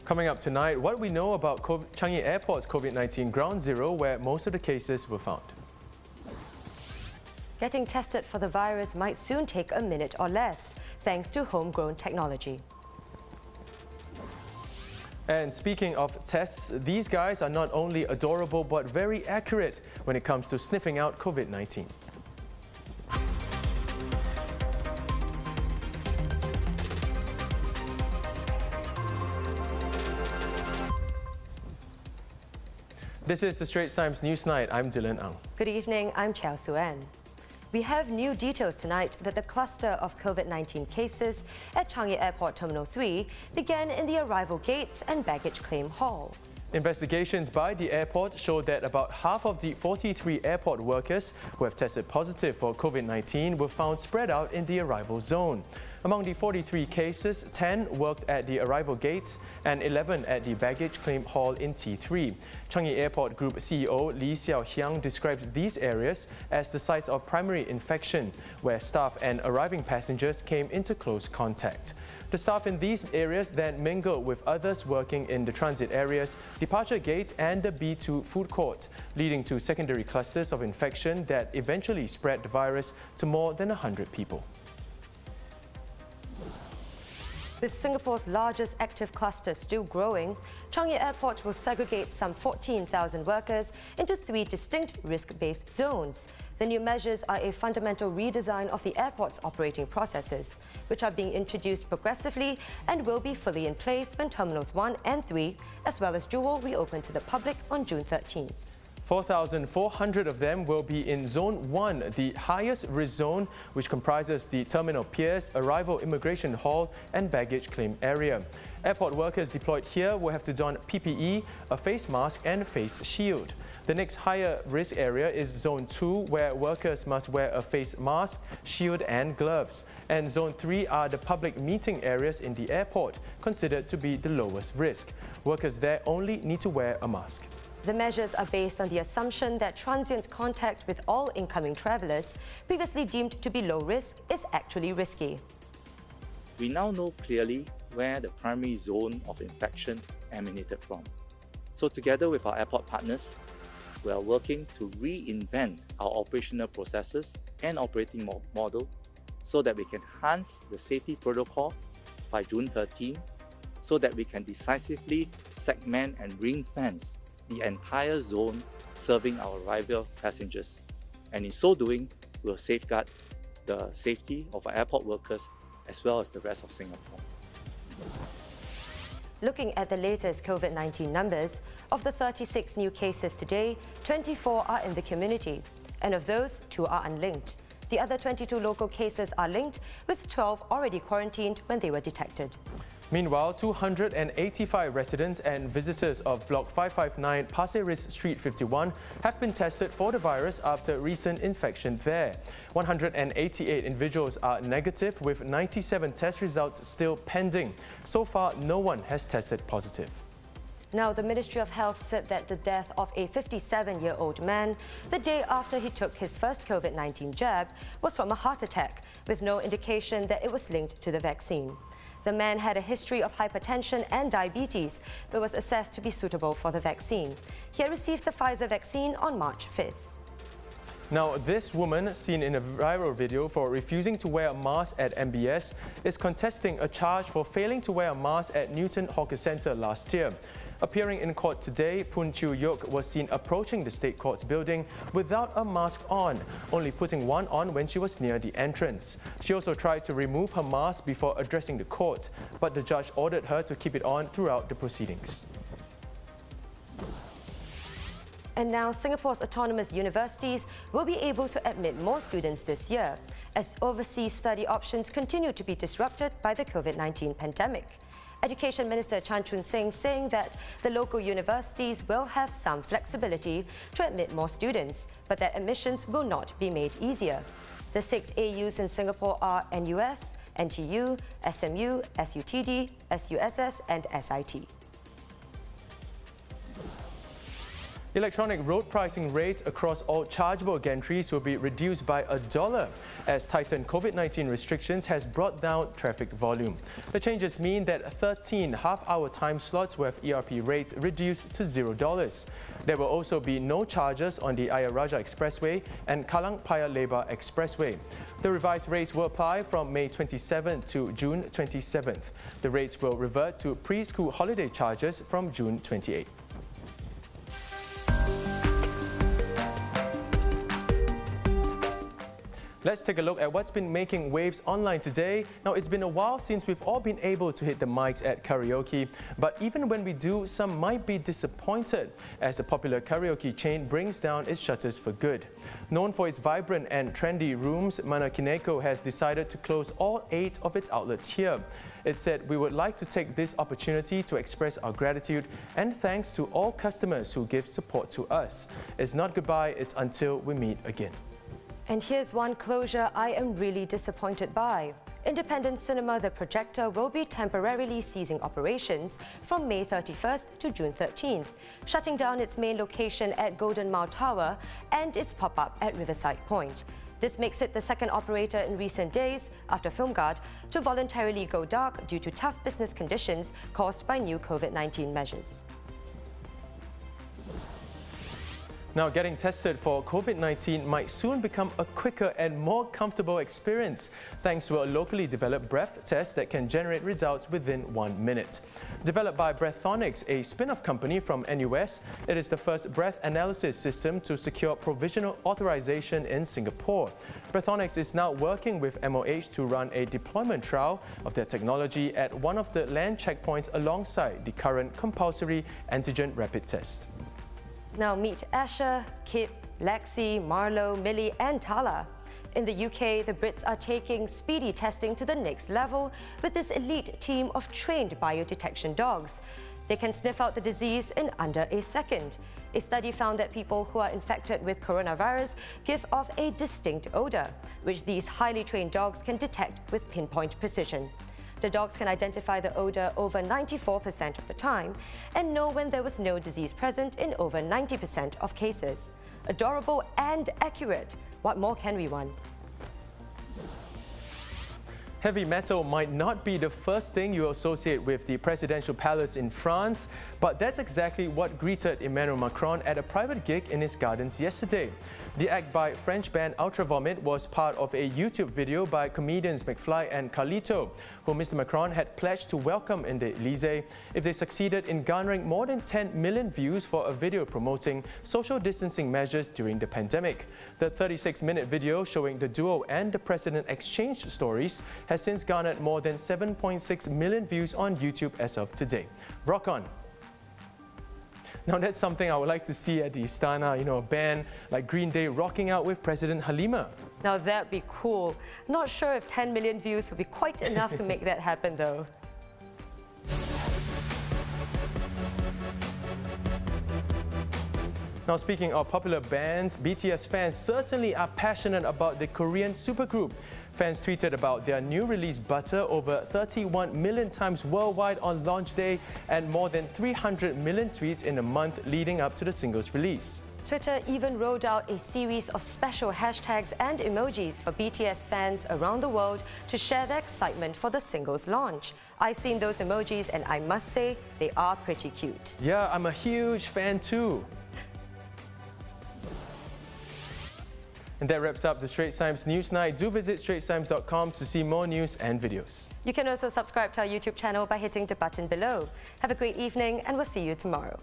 Coming up tonight, what we know about Changi Airport's COVID-19 ground zero where most of the cases were found. Getting tested for the virus might soon take a minute or less, thanks to homegrown technology. And speaking of tests, these guys are not only adorable but very accurate when it comes to sniffing out COVID-19. This is the Straits Times Newsnight. I'm Dylan Ang. Good evening, I'm Chao Suen. We have new details tonight that the cluster of COVID-19 cases at Changi Airport Terminal 3 began in the arrival gates and baggage claim hall. Investigations by the airport showed that about half of the 43 airport workers who have tested positive for COVID-19 were found spread out in the arrival zone. Among the 43 cases, 10 worked at the arrival gates and 11 at the baggage claim hall in T3. Changi Airport Group CEO Lee Xiaohyang describes these areas as the sites of primary infection, where staff and arriving passengers came into close contact. The staff in these areas then mingled with others working in the transit areas, departure gates and the B2 food court, leading to secondary clusters of infection that eventually spread the virus to more than 100 people. With Singapore's largest active cluster still growing, Changi Airport will segregate some 14,000 workers into 3 distinct risk-based zones. The new measures are a fundamental redesign of the airport's operating processes, which are being introduced progressively and will be fully in place when Terminals 1 and 3, as well as Jewel, reopen to the public on June 13th. 4,400 of them will be in Zone 1, the highest risk zone, which comprises the terminal piers, arrival immigration hall and baggage claim area. Airport workers deployed here will have to don PPE, a face mask and face shield. The next higher risk area is Zone 2, where workers must wear a face mask, shield and gloves. And Zone 3 are the public meeting areas in the airport, considered to be the lowest risk. Workers there only need to wear a mask. The measures are based on the assumption that transient contact with all incoming travellers, previously deemed to be low risk, is actually risky. We now know clearly where the primary zone of infection emanated from. So together with our airport partners, we are working to reinvent our operational processes and operating model so that we can enhance the safety protocol by June 13, so that we can decisively segment and ring-fence the entire zone serving our arrival passengers. And in so doing, we'll safeguard the safety of our airport workers as well as the rest of Singapore. Looking at the latest COVID-19 numbers, of the 36 new cases today, 24 are in the community, and of those, 2 are unlinked. The other 22 local cases are linked, with 12 already quarantined when they were detected. Meanwhile, 285 residents and visitors of Block 559 Pasir Ris Street 51 have been tested for the virus after recent infection there. 188 individuals are negative, with 97 test results still pending. So far, no one has tested positive. Now, the Ministry of Health said that the death of a 57-year-old man the day after he took his first COVID-19 jab was from a heart attack, with no indication that it was linked to the vaccine. The man had a history of hypertension and diabetes, but was assessed to be suitable for the vaccine. He had received the Pfizer vaccine on March 5th. Now, this woman, seen in a viral video for refusing to wear a mask at MBS, is contesting a charge for failing to wear a mask at Newton Hawker Centre last year. Appearing in court today, Poon Chew Yok was seen approaching the State Courts building without a mask on, only putting one on when she was near the entrance. She also tried to remove her mask before addressing the court, but the judge ordered her to keep it on throughout the proceedings. And now, Singapore's autonomous universities will be able to admit more students this year, as overseas study options continue to be disrupted by the COVID-19 pandemic. Education Minister Chan Chun Sing saying that the local universities will have some flexibility to admit more students, but that admissions will not be made easier. The 6 AUs in Singapore are NUS, NTU, SMU, SUTD, SUSS and SIT. Electronic road pricing rates across all chargeable gantries will be reduced by $1 as tightened COVID-19 restrictions has brought down traffic volume. The changes mean that 13 half-hour time slots will have ERP rates reduced to $0. There will also be no charges on the Ayer Rajah Expressway and Kallang Paya Lebar Expressway. The revised rates will apply from May 27th to June 27th. The rates will revert to preschool holiday charges from June 28th. Let's take a look at what's been making waves online today. Now, it's been a while since we've all been able to hit the mics at karaoke, but even when we do, some might be disappointed as the popular karaoke chain brings down its shutters for good. Known for its vibrant and trendy rooms, Mana Kineko has decided to close all 8 of its outlets here. It said, "We would like to take this opportunity to express our gratitude and thanks to all customers who give support to us. It's not goodbye, it's until we meet again." And here's one closure I am really disappointed by. Independent Cinema The Projector will be temporarily ceasing operations from May 31st to June 13th, shutting down its main location at Golden Mile Tower and its pop-up at Riverside Point. This makes it the second operator in recent days, after FilmGuard, to voluntarily go dark due to tough business conditions caused by new COVID-19 measures. Now, getting tested for COVID-19 might soon become a quicker and more comfortable experience thanks to a locally developed breath test that can generate results within 1 minute. Developed by Breathonics, a spin-off company from NUS, it is the first breath analysis system to secure provisional authorization in Singapore. Breathonics is now working with MOH to run a deployment trial of their technology at one of the land checkpoints alongside the current compulsory antigen rapid test. Now meet Asher, Kip, Lexi, Marlo, Millie and Tala. In the UK, the Brits are taking speedy testing to the next level with this elite team of trained biodetection dogs. They can sniff out the disease in under a second. A study found that people who are infected with coronavirus give off a distinct odor, which these highly trained dogs can detect with pinpoint precision. The dogs can identify the odor over 94% of the time and know when there was no disease present in over 90% of cases. Adorable and accurate. What more can we want? Heavy metal might not be the first thing you associate with the presidential palace in France, but that's exactly what greeted Emmanuel Macron at a private gig in his gardens yesterday. The act by French band Ultravomit was part of a YouTube video by comedians McFly and Carlito, who Mr. Macron had pledged to welcome in the Elysee if they succeeded in garnering more than 10 million views for a video promoting social distancing measures during the pandemic. The 36-minute video showing the duo and the president exchanged stories has since garnered more than 7.6 million views on YouTube as of today. Rock on! Now that's something I would like to see at the Istana, a band like Green Day rocking out with President Halima. Now that'd be cool. Not sure if 10 million views would be quite enough to make that happen though. Now, speaking of popular bands, BTS fans certainly are passionate about the Korean supergroup. Fans tweeted about their new release Butter over 31 million times worldwide on launch day and more than 300 million tweets in a month leading up to the single's release. Twitter even rolled out a series of special hashtags and emojis for BTS fans around the world to share their excitement for the single's launch. I've seen those emojis and I must say, they are pretty cute. Yeah, I'm a huge fan too. And that wraps up the Straits Times Newsnight. Do visit straitstimes.com to see more news and videos. You can also subscribe to our YouTube channel by hitting the button below. Have a great evening and we'll see you tomorrow.